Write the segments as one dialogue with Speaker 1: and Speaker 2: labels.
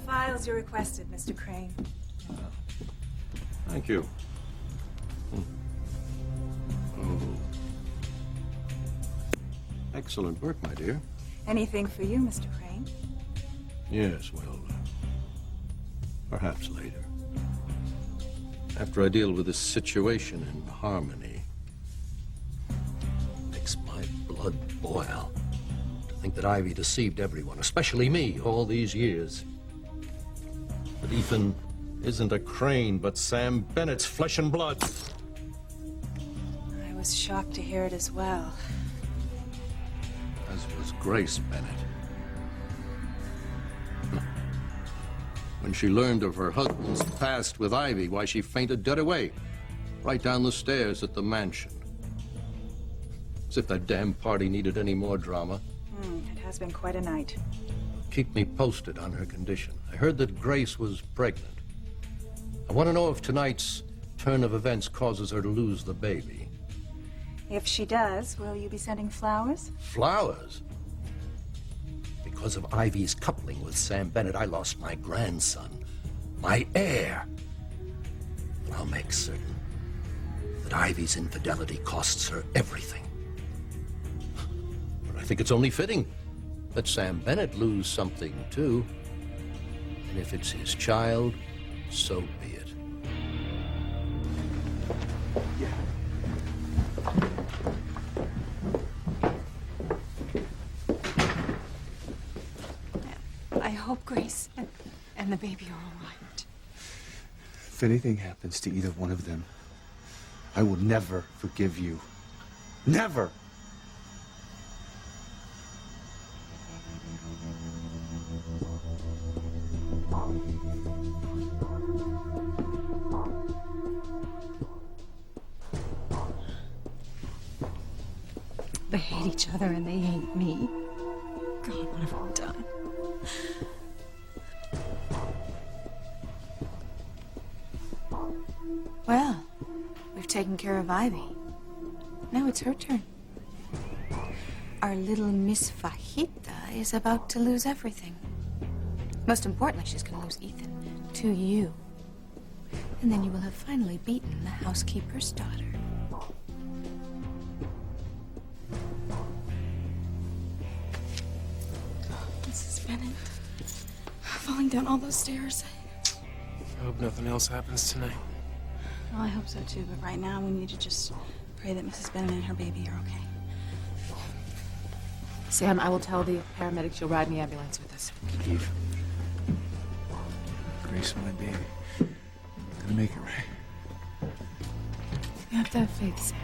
Speaker 1: files you requested, Mr. Crane.
Speaker 2: Thank you. Oh. Excellent work, my dear.
Speaker 1: Anything for you, Mr. Crane?
Speaker 2: Yes, well, perhaps later. After I deal with this situation in Harmony. Makes my blood boil to think that Ivy deceived everyone, especially me, all these years. But Ethan isn't a Crane, but Sam Bennett's flesh and blood.
Speaker 1: I was shocked to hear it as well.
Speaker 2: As was Grace Bennett. When she learned of her husband's past with Ivy, why, she fainted dead away, right down the stairs at the mansion. As if that damn party needed any more drama.
Speaker 1: It has been quite a night.
Speaker 2: Keep me posted on her condition. I heard that Grace was pregnant. I want to know if tonight's turn of events causes her to lose the baby.
Speaker 1: If she does, will you be sending flowers?
Speaker 2: Flowers? Because of Ivy's coupling with Sam Bennett, I lost my grandson, my heir. And I'll make certain that Ivy's infidelity costs her everything. But I think it's only fitting that Sam Bennett lose something, too. And if it's his child, so be it.
Speaker 1: I hope Grace and the baby are all right.
Speaker 3: If anything happens to either one of them, I will never forgive you. Never!
Speaker 1: They hate each other and they hate me. God, what have I done? Well, we've taken care of Ivy. Now it's her turn. Our little Miss Fajita is about to lose everything. Most importantly, she's going to lose Ethan to you. And then you will have finally beaten the housekeeper's daughter. Mrs. Bennett, falling down all those stairs.
Speaker 4: I hope nothing else happens tonight.
Speaker 1: Well, I hope so too, but right now we need to just pray that Mrs. Bennett and her baby are okay.
Speaker 5: Sam, I will tell the paramedics you'll ride in the ambulance with us.
Speaker 3: Eve. Grace, my baby. Gonna make it right.
Speaker 1: You have to have faith, Sam.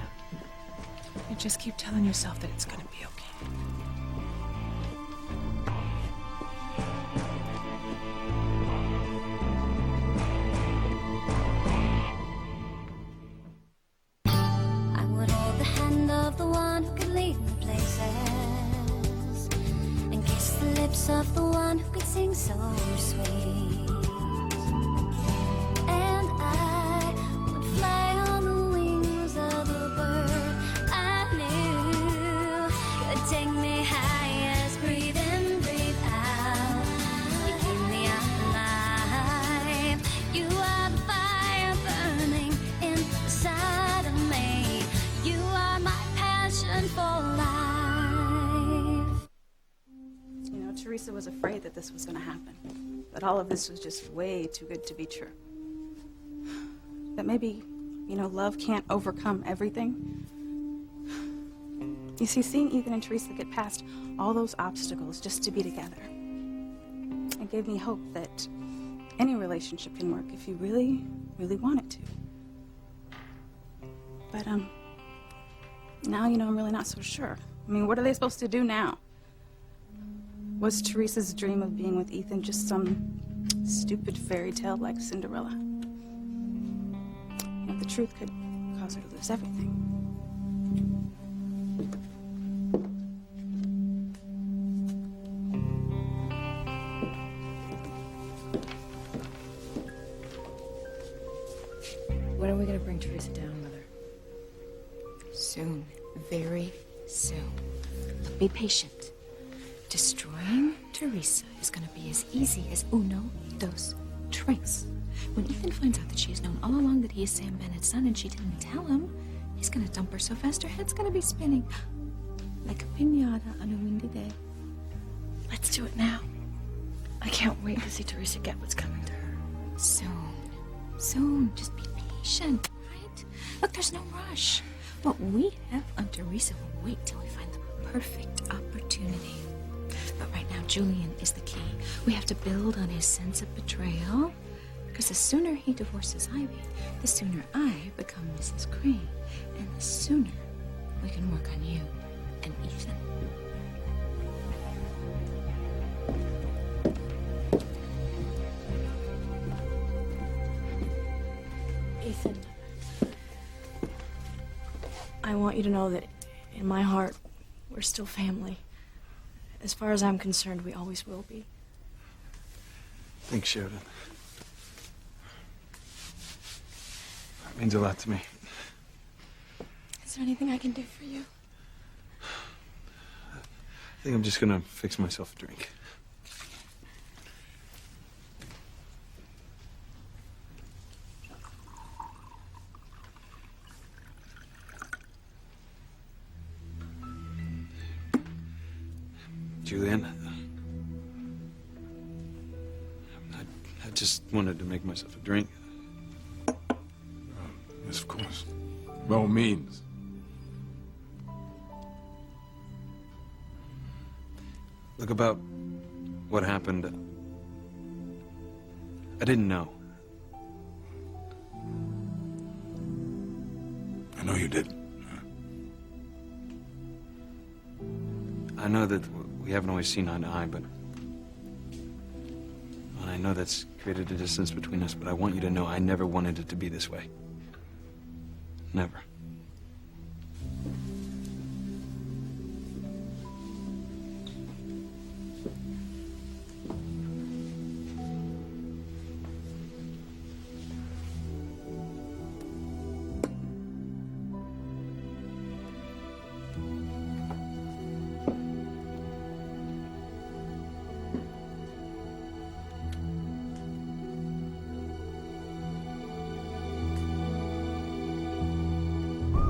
Speaker 1: You just keep telling yourself that it's gonna be okay.
Speaker 6: I would hold the hand of the one who could lead me places, and kiss the lips of the one who could sing so sweet. And I would fly on the wings of a bird I knew could take me high as breathe in, breathe out. You keep me alive. You are the fire burning inside of me. You are my passion for life.
Speaker 1: You know, Teresa was afraid that this was gonna happen. That all of this was just way too good to be true. That maybe, you know, love can't overcome everything. You see, seeing Ethan and Teresa get past all those obstacles just to be together, it gave me hope that any relationship can work if you really, really want it to. But, now, you know, I'm really not so sure. I mean, what are they supposed to do now? Was Teresa's dream of being with Ethan just some stupid fairy tale like Cinderella? You know, the truth could cause her to lose everything.
Speaker 5: When are we going to bring Teresa down, Mother?
Speaker 1: Soon. Very soon. Be patient.
Speaker 5: Destroying Teresa is going to be as easy as uno, dos, tres. When Ethan finds out that she has known all along that he is Sam Bennett's son and she didn't tell him, he's going to dump her so fast her head's going to be spinning. Like a piñata on a windy day.
Speaker 1: Let's do it now. I can't wait to see Teresa get what's coming to her.
Speaker 5: Soon. Soon. Just be patient, right? Look, there's no rush. What we have on Teresa will wait till we find the perfect opportunity. But right now, Julian is the key. We have to build on his sense of betrayal. Because the sooner he divorces Ivy, the sooner I become Mrs. Crane. And the sooner we can work on you and Ethan.
Speaker 1: Ethan, I want you to know that in my heart, we're still family. As far as I'm concerned, we always will be.
Speaker 3: Thanks, Sheridan. That means a lot to me.
Speaker 1: Is there anything I can do for you?
Speaker 3: I think I'm just gonna fix myself a drink. Julian, I just wanted to make myself a drink.
Speaker 7: Yes, of course. By all means.
Speaker 3: Look, about what happened, I didn't know.
Speaker 7: I know you did.
Speaker 3: I know that we haven't always seen eye to eye, but... And I know that's created a distance between us, but I want you to know I never wanted it to be this way. Never.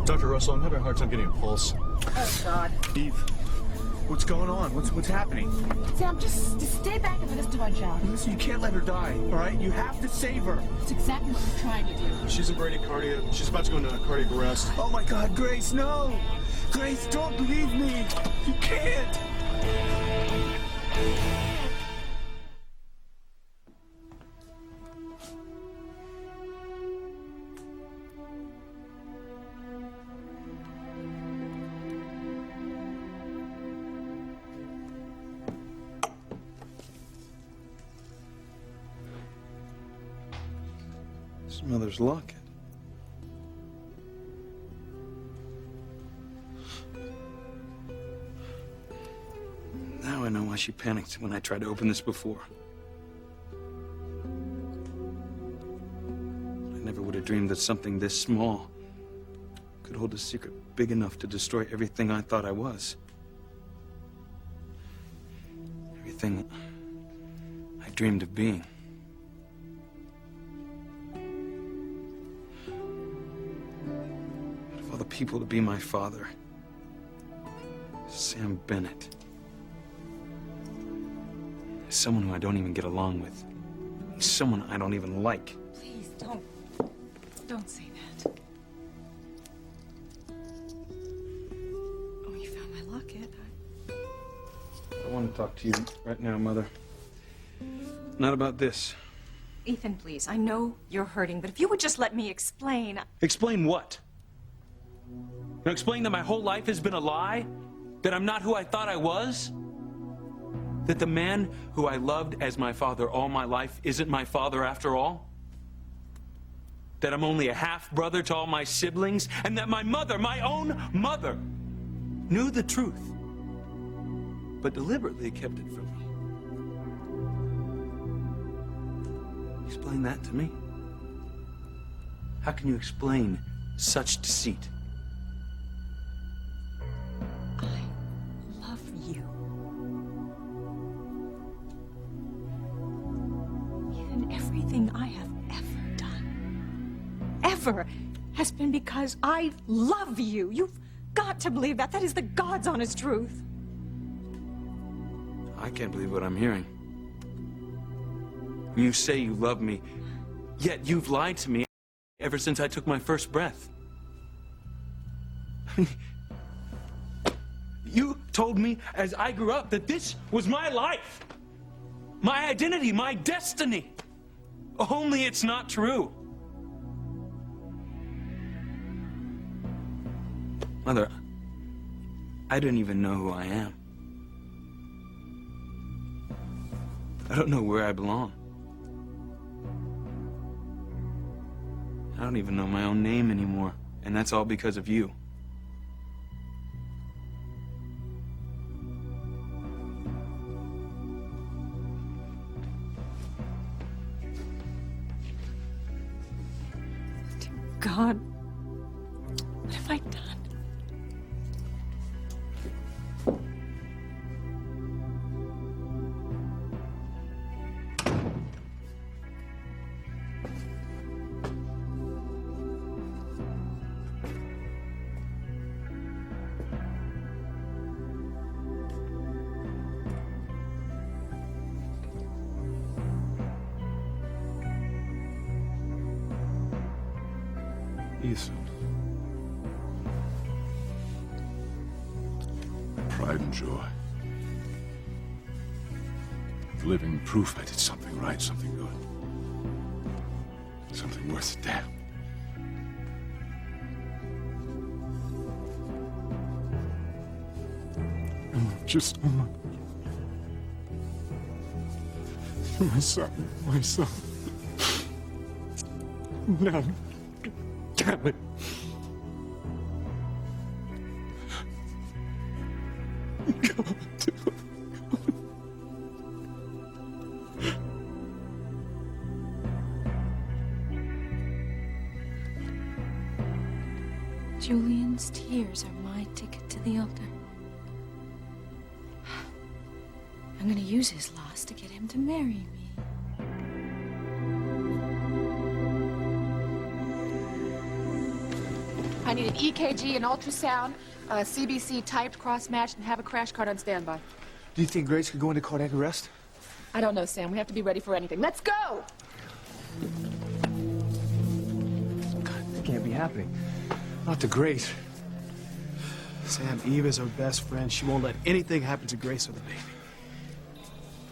Speaker 8: Dr. Russell, I'm having a hard time getting a pulse.
Speaker 9: Oh, God.
Speaker 8: Eve, what's going on? What's happening?
Speaker 9: Sam, just stay back and let us do our job.
Speaker 8: Listen, you can't let her die, all right? You have to save her.
Speaker 9: It's exactly what we're trying to do.
Speaker 8: She's in bradycardia. She's about to go into cardiac arrest. Oh, my God, Grace, no! Grace, don't leave me! You can't!
Speaker 3: It's Mother's locket. Now I know why she panicked when I tried to open this before. I never would have dreamed that something this small could hold a secret big enough to destroy everything I thought I was. Everything I dreamed of being. Of all the people to be my father, Sam Bennett. Someone who I don't even get along with. Someone I don't even like.
Speaker 5: Please, don't say that.
Speaker 1: Oh, you found my locket.
Speaker 3: I want to talk to you right now, Mother. Not about this.
Speaker 5: Ethan, please, I know you're hurting, but if you would just let me explain.
Speaker 3: Explain what? You explain that my whole life has been a lie? That I'm not who I thought I was? That the man who I loved as my father all my life isn't my father after all? That I'm only a half-brother to all my siblings? And that my mother, my own mother, knew the truth, but deliberately kept it from me? Explain that to me. How can you explain such deceit?
Speaker 5: I love you.
Speaker 10: Everything I have ever done, ever, has been because I love you. You've got to believe that. That is the God's honest truth.
Speaker 3: I can't believe what I'm hearing. You say you love me, yet you've lied to me ever since I took my first breath. You told me as I grew up that this was my life, my identity, my destiny. Only it's not true. Mother, I don't even know who I am. I don't know where I belong. I don't even know my own name anymore, and that's all because of you.
Speaker 10: Dear God, what have I done?
Speaker 7: Ethan. Pride and joy. Living proof I did something right, something good. Something worth a damn. Just my son, my son. No. Damn it. God.
Speaker 5: Julian's tears are my ticket to the altar. I'm gonna use his loss to get him to marry me.
Speaker 9: I need an EKG, an ultrasound, a CBC typed, cross-matched, and have a crash cart on standby.
Speaker 8: Do you think Grace could go into cardiac arrest?
Speaker 9: I don't know, Sam. We have to be ready for anything. Let's go!
Speaker 8: God, this can't be happening. Not to Grace.
Speaker 11: Sam, Eve is our best friend. She won't let anything happen to Grace or the baby.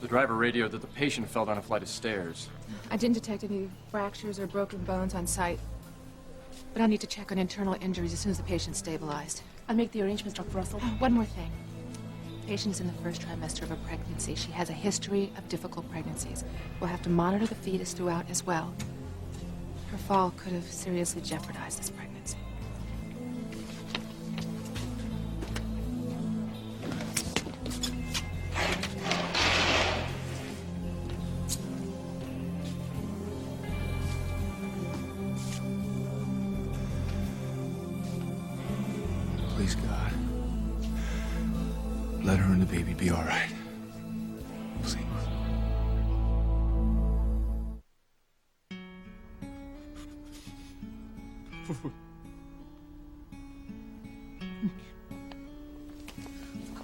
Speaker 4: The driver radioed that the patient fell down a flight of stairs.
Speaker 9: I didn't detect any fractures or broken bones on site. But I'll need to check on internal injuries as soon as the patient's stabilized.
Speaker 12: I'll make the arrangements, Dr. Russell.
Speaker 9: One more thing. The patient is in the first trimester of a pregnancy. She has a history of difficult pregnancies. We'll have to monitor the fetus throughout as well. Her fall could have seriously jeopardized this pregnancy.
Speaker 8: Please, God. Let her and the baby be all right. Please.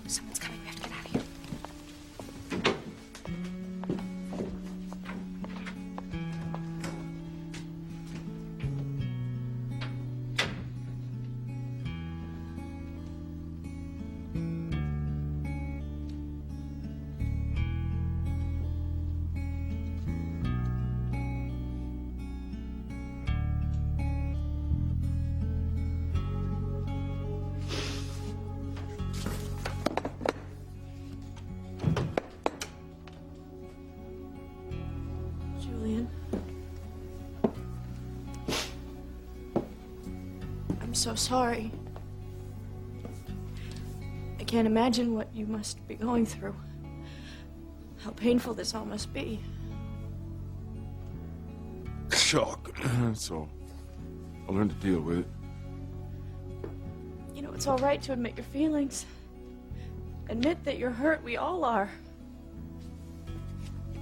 Speaker 5: Someone's coming. We have to get out of here.
Speaker 12: Julian. I'm so sorry. I can't imagine what you must be going through. How painful this all must be.
Speaker 7: Shock. So, I'll learn to deal with it.
Speaker 12: You know, it's all right to admit your feelings. Admit that you're hurt. We all are.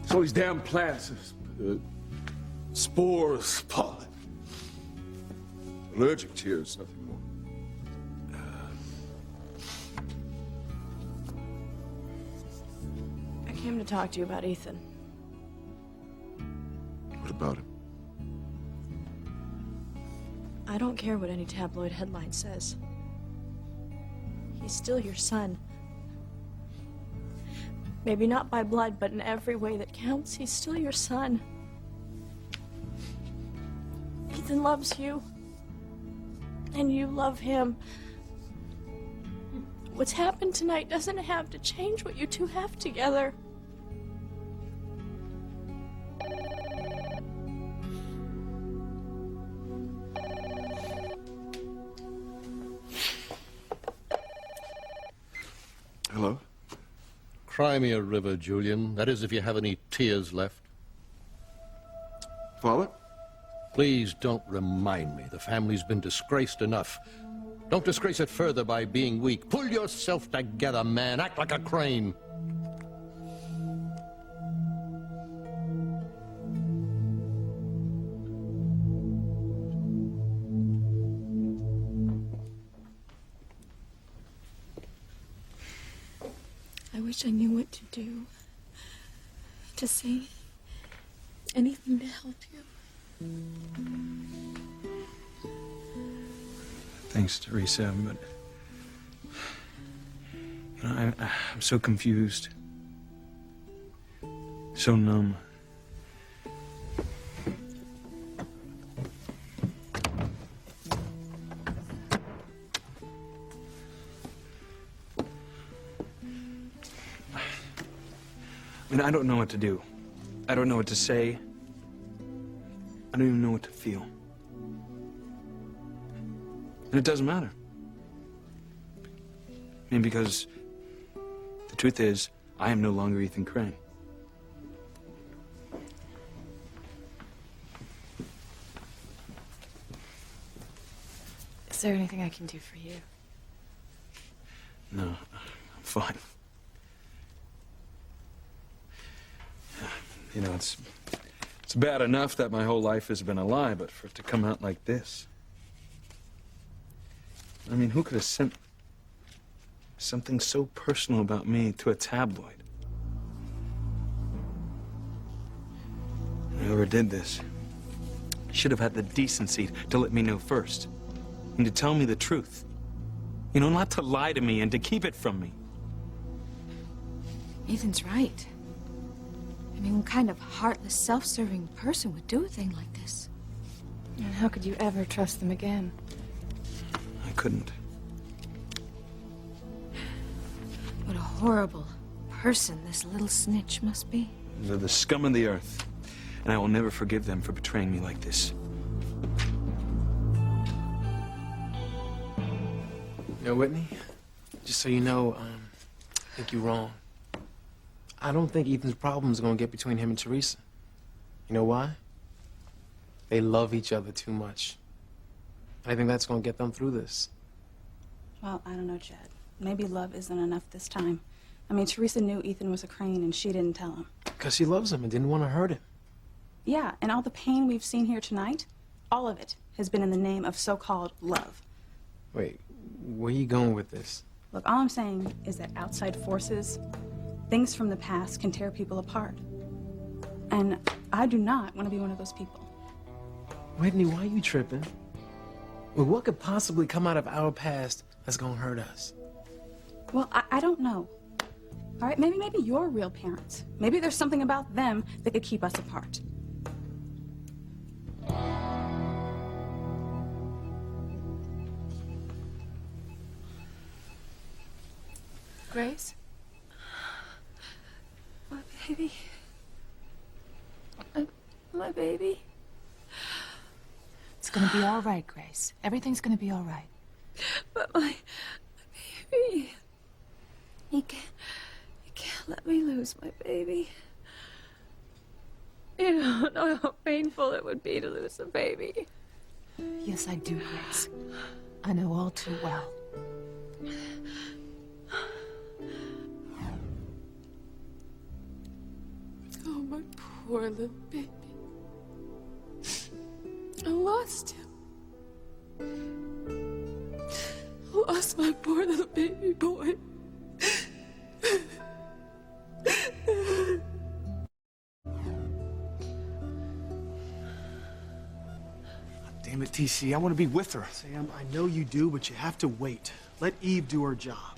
Speaker 7: It's all these damn plans. Spores, pollen. Allergic tears, nothing more.
Speaker 12: I came to talk to you about Ethan.
Speaker 7: What about him?
Speaker 12: I don't care what any tabloid headline says. He's still your son. Maybe not by blood, but in every way that counts, he's still your son. Ethan loves you. And you love him. What's happened tonight doesn't have to change what you two have together.
Speaker 7: Hello?
Speaker 2: Cry me a river, Julian. That is, if you have any tears left.
Speaker 7: Father?
Speaker 2: Please don't remind me. The family's been disgraced enough. Don't disgrace it further by being weak. Pull yourself together, man. Act like a crane.
Speaker 12: I wish I knew what to do. To say anything to help you.
Speaker 3: Thanks, Teresa, but you know, I'm so confused, so numb. I mean, I don't know what to do. I don't know what to say. I don't even know what to feel. And it doesn't matter. I mean, because the truth is, I am no longer Ethan Crane.
Speaker 9: Is there anything I can do for you?
Speaker 3: No, I'm fine. You know, it's bad enough that my whole life has been a lie, but for it to come out like this. I mean, who could have sent something so personal about me to a tabloid? Whoever did this should have had the decency to let me know first and to tell me the truth. You know, not to lie to me and to keep it from me.
Speaker 5: Ethan's right. I mean, what kind of heartless, self-serving person would do a thing like this?
Speaker 9: And how could you ever trust them again?
Speaker 3: I couldn't.
Speaker 5: What a horrible person this little snitch must be.
Speaker 3: They're the scum of the earth, and I will never forgive them for betraying me like this.
Speaker 13: You know, Whitney, just so you know, I think you're wrong. I don't think Ethan's problems are gonna get between him and Teresa. You know why? They love each other too much. I think that's gonna get them through this.
Speaker 1: Well, I don't know, Jed. Maybe love isn't enough this time. I mean, Teresa knew Ethan was a Crane, and she didn't tell him.
Speaker 13: Because she loves him and didn't want to hurt him.
Speaker 1: Yeah, and all the pain we've seen here tonight, all of it has been in the name of so-called love.
Speaker 13: Wait, where are you going with this?
Speaker 1: Look, all I'm saying is that outside forces, things from the past can tear people apart. And I do not want to be one of those people.
Speaker 13: Whitney, why are you tripping? Well, what could possibly come out of our past that's gonna hurt us?
Speaker 1: Well, I don't know. All right, maybe you're real parents. Maybe there's something about them that could keep us apart.
Speaker 9: Grace?
Speaker 12: My baby. My baby.
Speaker 9: It's gonna be all right, Grace. Everything's gonna be all right.
Speaker 12: But my baby. You can't let me lose my baby. You don't know how painful it would be to lose a baby.
Speaker 9: Yes, I do, Grace. I know all too well.
Speaker 12: Oh, my poor little baby. lost him. I lost my poor little baby boy.
Speaker 8: Damn it, TC, I want to be with her.
Speaker 11: Sam, I know you do, but you have to wait. Let Eve do her job.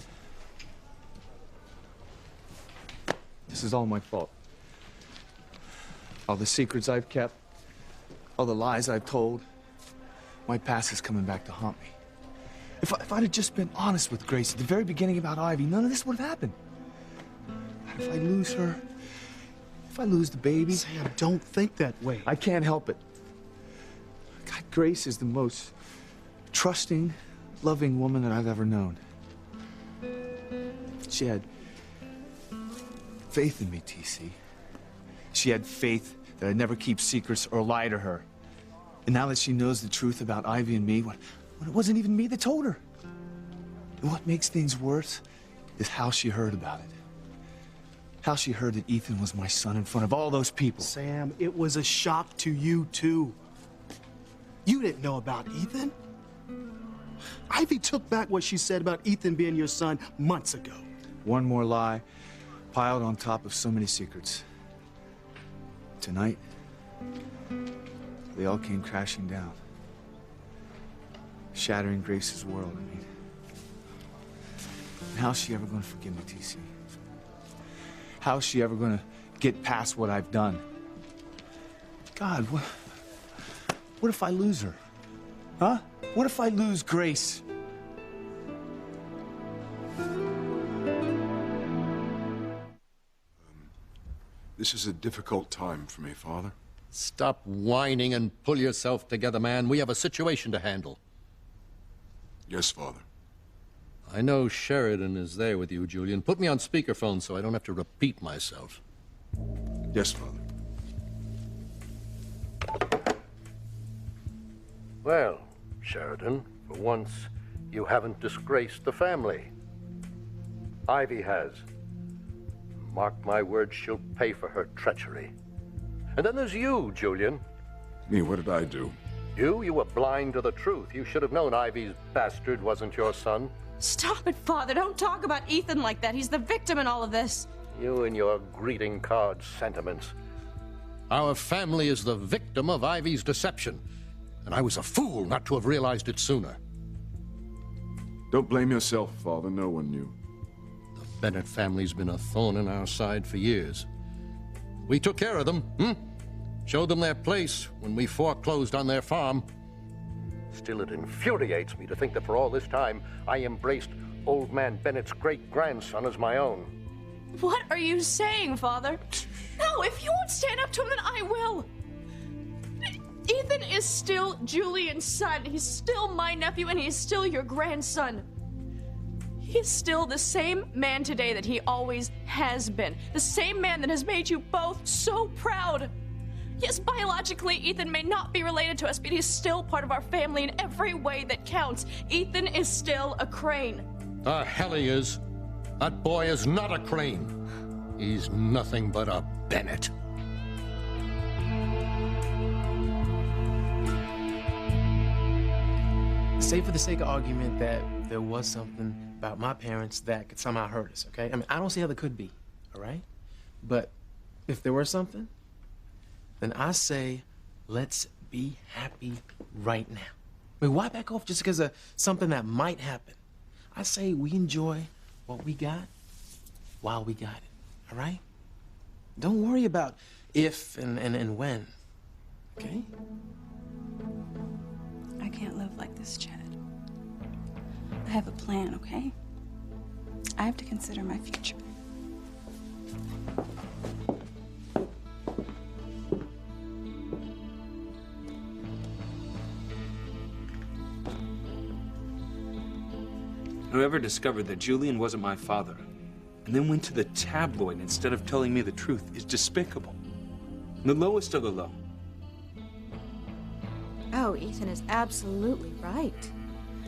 Speaker 8: This is all my fault. All the secrets I've kept, all the lies I've told. My past is coming back to haunt me. If I'd have just been honest with Grace at the very beginning about Ivy, none of this would have happened. And if I lose her, if I lose the baby...
Speaker 11: Sam, don't think that way.
Speaker 8: I can't help it. God, Grace is the most trusting, loving woman that I've ever known. She had faith in me, TC. She had faith that I'd never keep secrets or lie to her. And now that she knows the truth about Ivy and me, when it wasn't even me that told her. And what makes things worse is how she heard about it. How she heard that Ethan was my son in front of all those people.
Speaker 11: Sam, it was a shock to you, too. You didn't know about Ethan. Ivy took back what she said about Ethan being your son months ago.
Speaker 8: One more lie piled on top of so many secrets. Tonight, they all came crashing down, shattering Grace's world. I mean, how's she ever going to forgive me, TC? How's she ever going to get past what I've done? God, what if I lose her? Huh? What if I lose Grace?
Speaker 7: This is a difficult time for me, Father.
Speaker 2: Stop whining and pull yourself together, man. We have a situation to handle.
Speaker 7: Yes, Father.
Speaker 2: I know Sheridan is there with you, Julian. Put me on speakerphone so I don't have to repeat myself.
Speaker 7: Yes, Father.
Speaker 2: Well, Sheridan, for once, you haven't disgraced the family. Ivy has. Mark my words, she'll pay for her treachery. And then there's you, Julian.
Speaker 7: Me, what did I do?
Speaker 2: You were blind to the truth. You should have known Ivy's bastard wasn't your son.
Speaker 1: Stop it, Father. Don't talk about Ethan like that. He's the victim in all of this.
Speaker 2: You and your greeting card sentiments. Our family is the victim of Ivy's deception. And I was a fool not to have realized it sooner.
Speaker 7: Don't blame yourself, Father. No one knew.
Speaker 2: The Bennett family's been a thorn in our side for years. We took care of them, Showed them their place when we foreclosed on their farm. Still, it infuriates me to think that for all this time, I embraced Old Man Bennett's great-grandson as my own.
Speaker 1: What are you saying, Father? No, if you won't stand up to him, then I will. Ethan is still Julian's son. He's still my nephew, and he's still your grandson. He is still the same man today that he always has been. The same man that has made you both so proud. Yes, biologically, Ethan may not be related to us, but he's still part of our family in every way that counts. Ethan is still a Crane.
Speaker 2: The hell he is. That boy is not a Crane. He's nothing but a Bennett.
Speaker 13: Say for the sake of argument that there was something about my parents that could somehow hurt us, okay? I mean, I don't see how there could be, all right? But if there were something, then I say, let's be happy right now. I mean, why back off just because of something that might happen? I say we enjoy what we got while we got it, all right? Don't worry about if and when, okay?
Speaker 1: I can't live like this, Chad. I have a plan, okay? I have to consider my future.
Speaker 3: Whoever discovered that Julian wasn't my father and then went to the tabloid instead of telling me the truth is despicable. The lowest of the low.
Speaker 5: Oh, Ethan is absolutely right.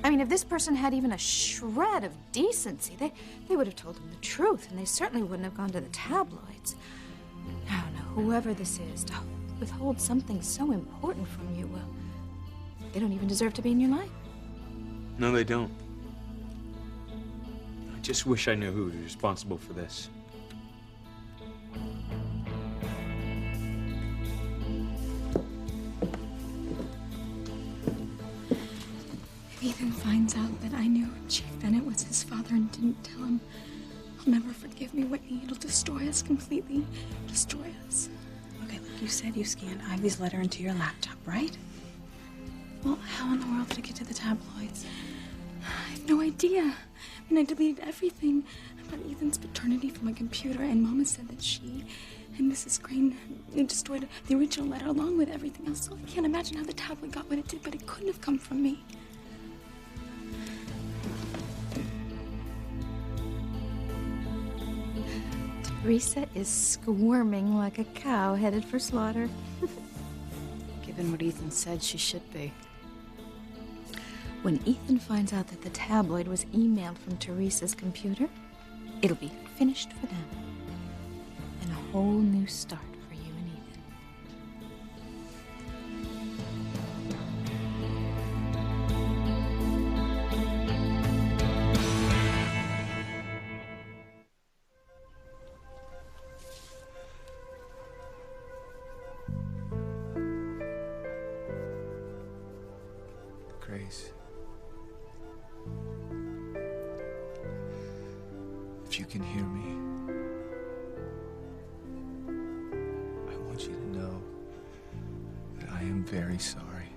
Speaker 5: I mean, if this person had even a shred of decency, they would have told him the truth, and they certainly wouldn't have gone to the tabloids. No, whoever this is, to withhold something so important from you, well, They don't even deserve to be in your life.
Speaker 3: No, they don't. I just wish I knew who was responsible for this.
Speaker 12: If Ethan finds out that I knew Chief Bennett was his father and didn't tell him, he'll never forgive me, Whitney. It'll destroy us completely. Destroy us.
Speaker 1: Okay, look, you said you scanned Ivy's letter into your laptop, right? Well, how in the world did it get to the tabloids?
Speaker 12: I have no idea. I mean, I deleted everything about Ethan's paternity from my computer, and Mama said that she and Mrs. Crane destroyed the original letter along with everything else. So I can't imagine how the tabloid got what it did, but it couldn't have come from me.
Speaker 5: Teresa is squirming like a cow headed for slaughter.
Speaker 1: Given what Ethan said, she should be.
Speaker 5: When Ethan finds out that the tabloid was emailed from Teresa's computer, it'll be finished for them. And a whole new start for you and Ethan.
Speaker 8: Grace. If you can hear me, I want you to know that I am very sorry.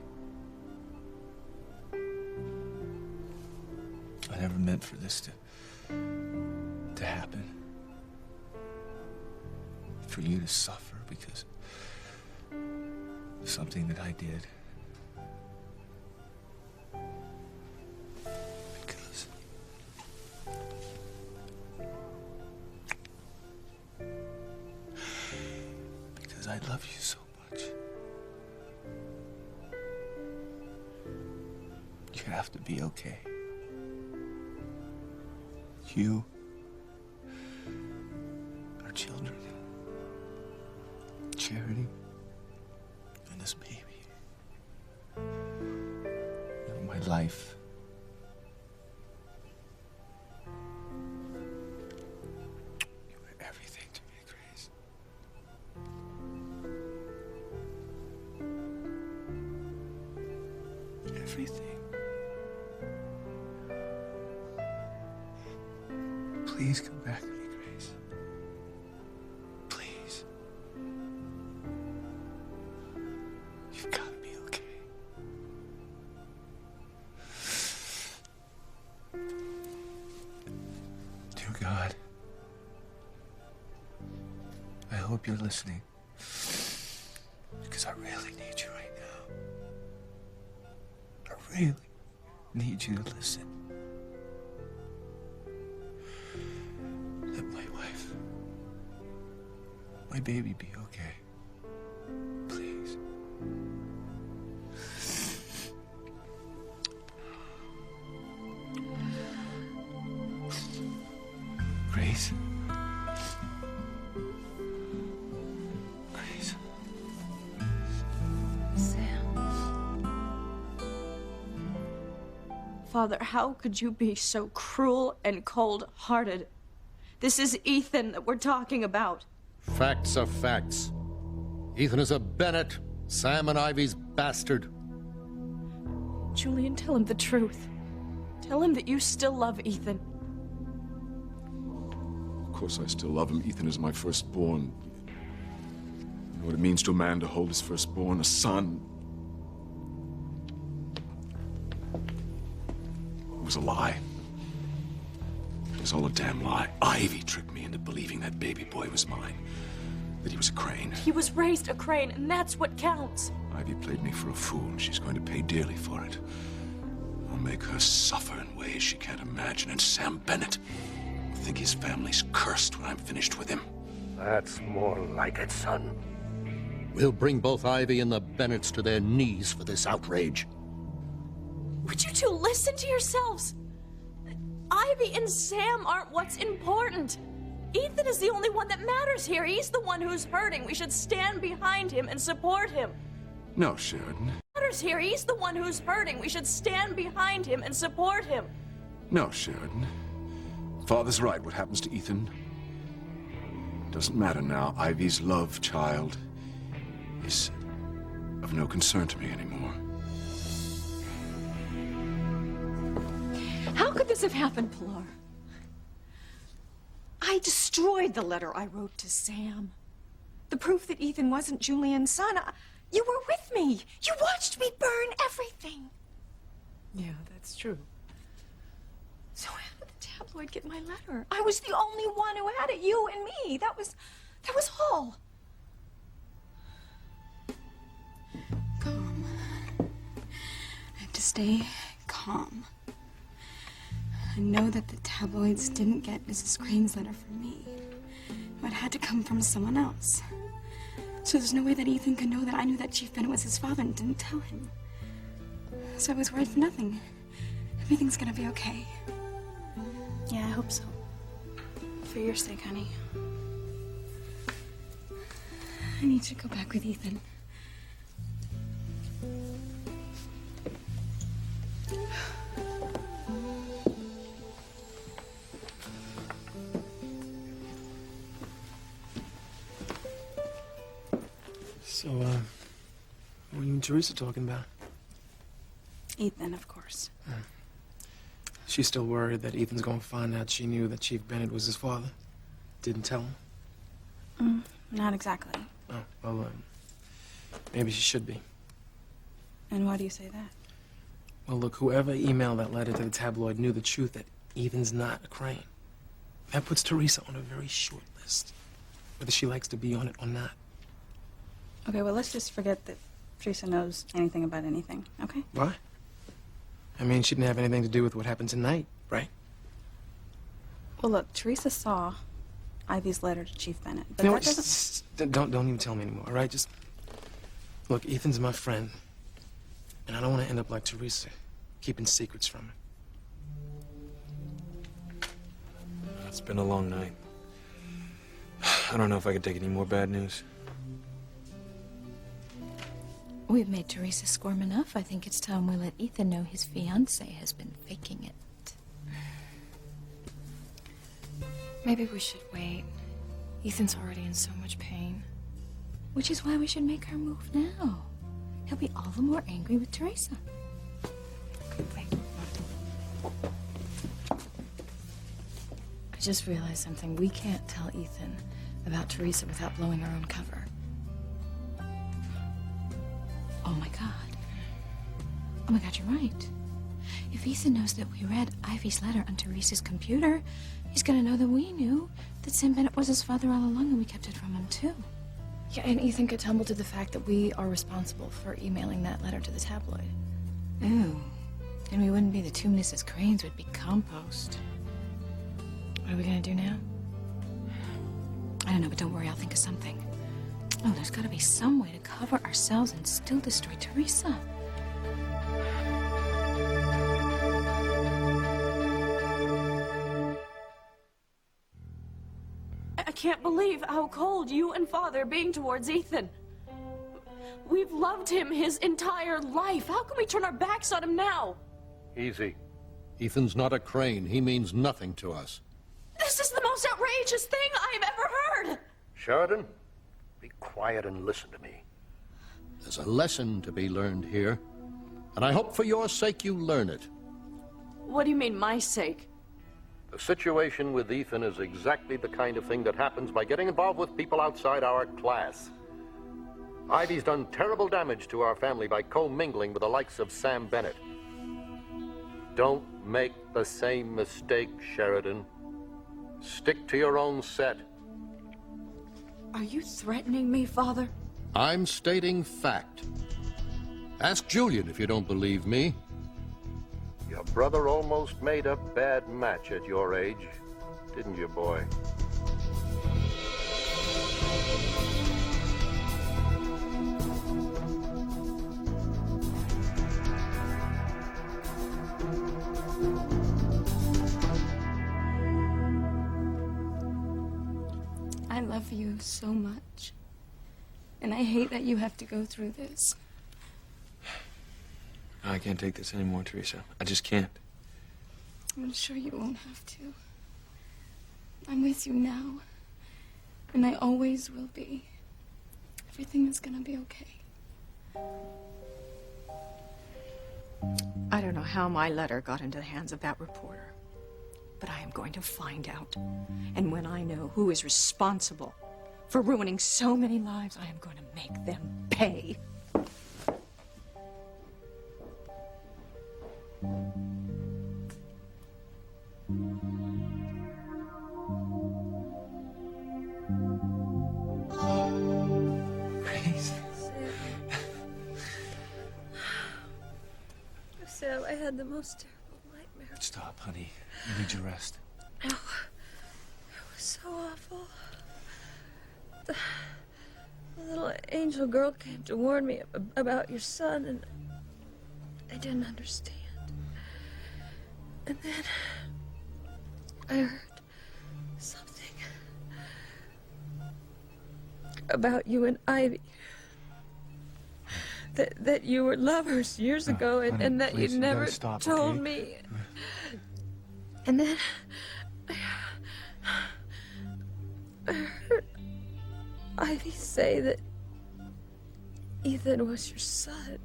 Speaker 8: I never meant for this to happen. For you to suffer because of something that I did. Because I love you so much. You have to be okay. You, our children, Charity, and this baby. You're my life. You were everything to me, Grace. Everything. Please come back to me, Grace. Please. You've got to be okay. Dear God, I hope you're listening. Because I really need you right now. I really need you to listen. Let my wife, my baby be okay. Please. Grace. Grace.
Speaker 10: Father, how could you be so cruel and cold-hearted? This is Ethan that we're talking about.
Speaker 2: Facts are facts. Ethan is a Bennett, Sam and Ivy's bastard.
Speaker 10: Julian, tell him the truth. Tell him that you still love Ethan.
Speaker 7: Of course I still love him. Ethan is my firstborn. You know what it means to a man to hold his firstborn, a son. It was a lie. It was all a damn lie. Ivy tricked me into believing that baby boy was mine. That he was a Crane.
Speaker 10: He was raised a Crane, and that's what counts.
Speaker 7: Ivy played me for a fool, and she's going to pay dearly for it. I'll make her suffer in ways she can't imagine. And Sam Bennett will think his family's cursed when I'm finished with him.
Speaker 2: That's more like it, son. We'll bring both Ivy and the Bennetts to their knees for this outrage.
Speaker 10: Would you two listen to yourselves? Ivy and Sam aren't what's important. Ethan is the only one that matters here. He's the one who's hurting. We should stand behind him and support him.
Speaker 7: No, Sheridan.
Speaker 14: matters here. He's the one who's hurting. We should stand behind him and support him.
Speaker 7: No, Sheridan. Father's right. What happens to Ethan doesn't matter now. Ivy's love child is of no concern to me anymore.
Speaker 10: How could this have happened, Pilar? I destroyed the letter I wrote to Sam. The proof that Ethan wasn't Julian's son. You were with me. You watched me burn everything.
Speaker 9: Yeah, that's true.
Speaker 10: So how did the tabloid get my letter? I was the only one who had it. You and me. That was all.
Speaker 12: Calm. I have to stay calm. I know that the tabloids didn't get Mrs. Crane's letter from me. It had to come from someone else. So there's no way that Ethan could know that I knew that Chief Bennett was his father and didn't tell him. So I was worried for nothing. Everything's gonna be okay.
Speaker 1: Yeah, I hope so. For your sake, honey.
Speaker 12: I need to go back with Ethan.
Speaker 13: So, what were you and Teresa talking about?
Speaker 1: Ethan, of course.
Speaker 13: She's still worried that Ethan's gonna find out she knew that Chief Bennett was his father? Didn't tell him?
Speaker 1: Not exactly.
Speaker 13: Oh, well, maybe she should be.
Speaker 1: And why do you say that?
Speaker 13: Well, look, whoever emailed that letter to the tabloid knew the truth that Ethan's not a Crane. That puts Teresa on a very short list, whether she likes to be on it or not.
Speaker 1: Okay, well, let's just forget that Teresa knows anything about anything, okay?
Speaker 13: Why? I mean, she didn't have anything to do with what happened tonight, right?
Speaker 1: Well, look, Teresa saw Ivy's letter to Chief Bennett, but
Speaker 13: You know
Speaker 1: that
Speaker 13: what?
Speaker 1: doesn't...
Speaker 13: Don't even tell me anymore, all right? Just look, Ethan's my friend, and I don't want to end up like Teresa, keeping secrets from him.
Speaker 3: It's been a long night. I don't know if I could take any more bad news.
Speaker 5: We've made Teresa squirm enough. I think it's time we let Ethan know his fiancé has been faking it.
Speaker 9: Maybe we should wait. Ethan's already in so much pain.
Speaker 5: Which is why we should make our move now. He'll be all the more angry with Teresa.
Speaker 9: Wait. I just realized something. We can't tell Ethan about Teresa without blowing our own cover.
Speaker 5: Oh my God. Oh my God, you're right. If Ethan knows that we read Ivy's letter on Teresa's computer, he's gonna know that we knew that Sam Bennett was his father all along and we kept it from him too.
Speaker 9: Yeah, and Ethan could tumble to the fact that we are responsible for emailing that letter to the tabloid.
Speaker 5: Ooh. Then we wouldn't be the two Mrs. Cranes, we'd be compost.
Speaker 9: What are we gonna do now?
Speaker 5: I don't know, but don't worry, I'll think of something. Oh, there's gotta be some way to cover ourselves and still destroy Teresa.
Speaker 14: I can't believe how cold you and Father are being towards Ethan. We've loved him his entire life. How can we turn our backs on him now?
Speaker 2: Easy. Ethan's not a Crane. He means nothing to us.
Speaker 14: This is the most outrageous thing I've ever heard.
Speaker 2: Sheridan, be quiet and listen to me. There's a lesson to be learned here, and I hope for your sake you learn it.
Speaker 14: What do you mean, my sake?
Speaker 2: The situation with Ethan is exactly the kind of thing that happens by getting involved with people outside our class. Ivy's done terrible damage to our family by commingling with the likes of Sam Bennett. Don't make the same mistake, Sheridan. Stick to your own set.
Speaker 14: Are you threatening me, Father?
Speaker 2: I'm stating fact. Ask Julian if you don't believe me. Your brother almost made a bad match at your age, didn't you, boy?
Speaker 12: I love you so much. And I hate that you have to go through this.
Speaker 8: I can't take this anymore, Teresa. I just can't.
Speaker 12: I'm sure you won't have to. I'm with you now. And I always will be. Everything is gonna be okay.
Speaker 10: I don't know how my letter got into the hands of that reporter, but I am going to find out. And when I know who is responsible for ruining so many lives, I am going to make them pay.
Speaker 15: Sam, I had the most terrible nightmare.
Speaker 8: Stop, honey. You need your rest.
Speaker 15: Oh, it was so awful. The little angel girl came to warn me about your son, and I didn't understand. And then I heard something about you and Ivy. That you were lovers years ago,
Speaker 8: honey,
Speaker 15: and that
Speaker 8: please,
Speaker 15: you
Speaker 8: you gotta
Speaker 15: never
Speaker 8: stop,
Speaker 15: told
Speaker 8: okay?
Speaker 15: me. And then I heard Ivy say that Ethan was your son.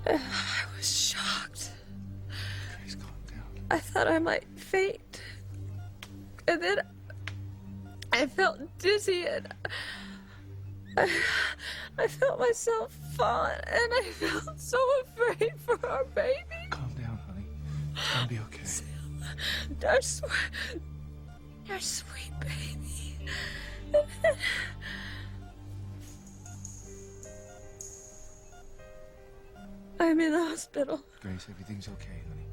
Speaker 15: And I was shocked.
Speaker 8: Please calm down.
Speaker 15: I thought I might faint. And then I felt dizzy, and I felt myself fall, and I felt so afraid for our baby.
Speaker 8: Calm down, honey. It's gonna be okay.
Speaker 15: Sam, our sweet baby. I'm in the hospital.
Speaker 8: Grace, everything's okay, honey.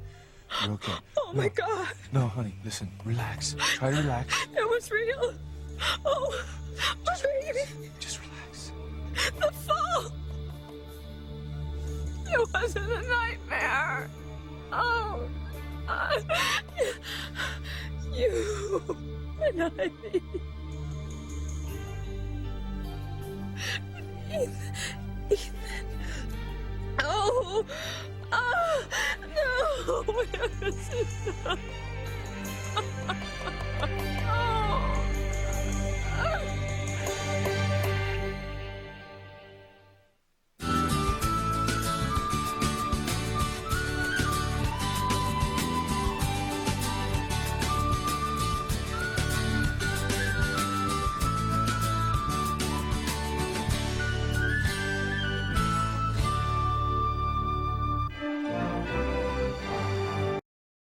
Speaker 8: You're okay.
Speaker 15: Oh my God.
Speaker 8: No, honey, listen. Relax. Try to relax.
Speaker 15: It was real. Oh, my baby.
Speaker 8: Just relax.
Speaker 15: The fall. It wasn't a nightmare. Oh, you and Ivy. Ethan. Oh, no. This is not.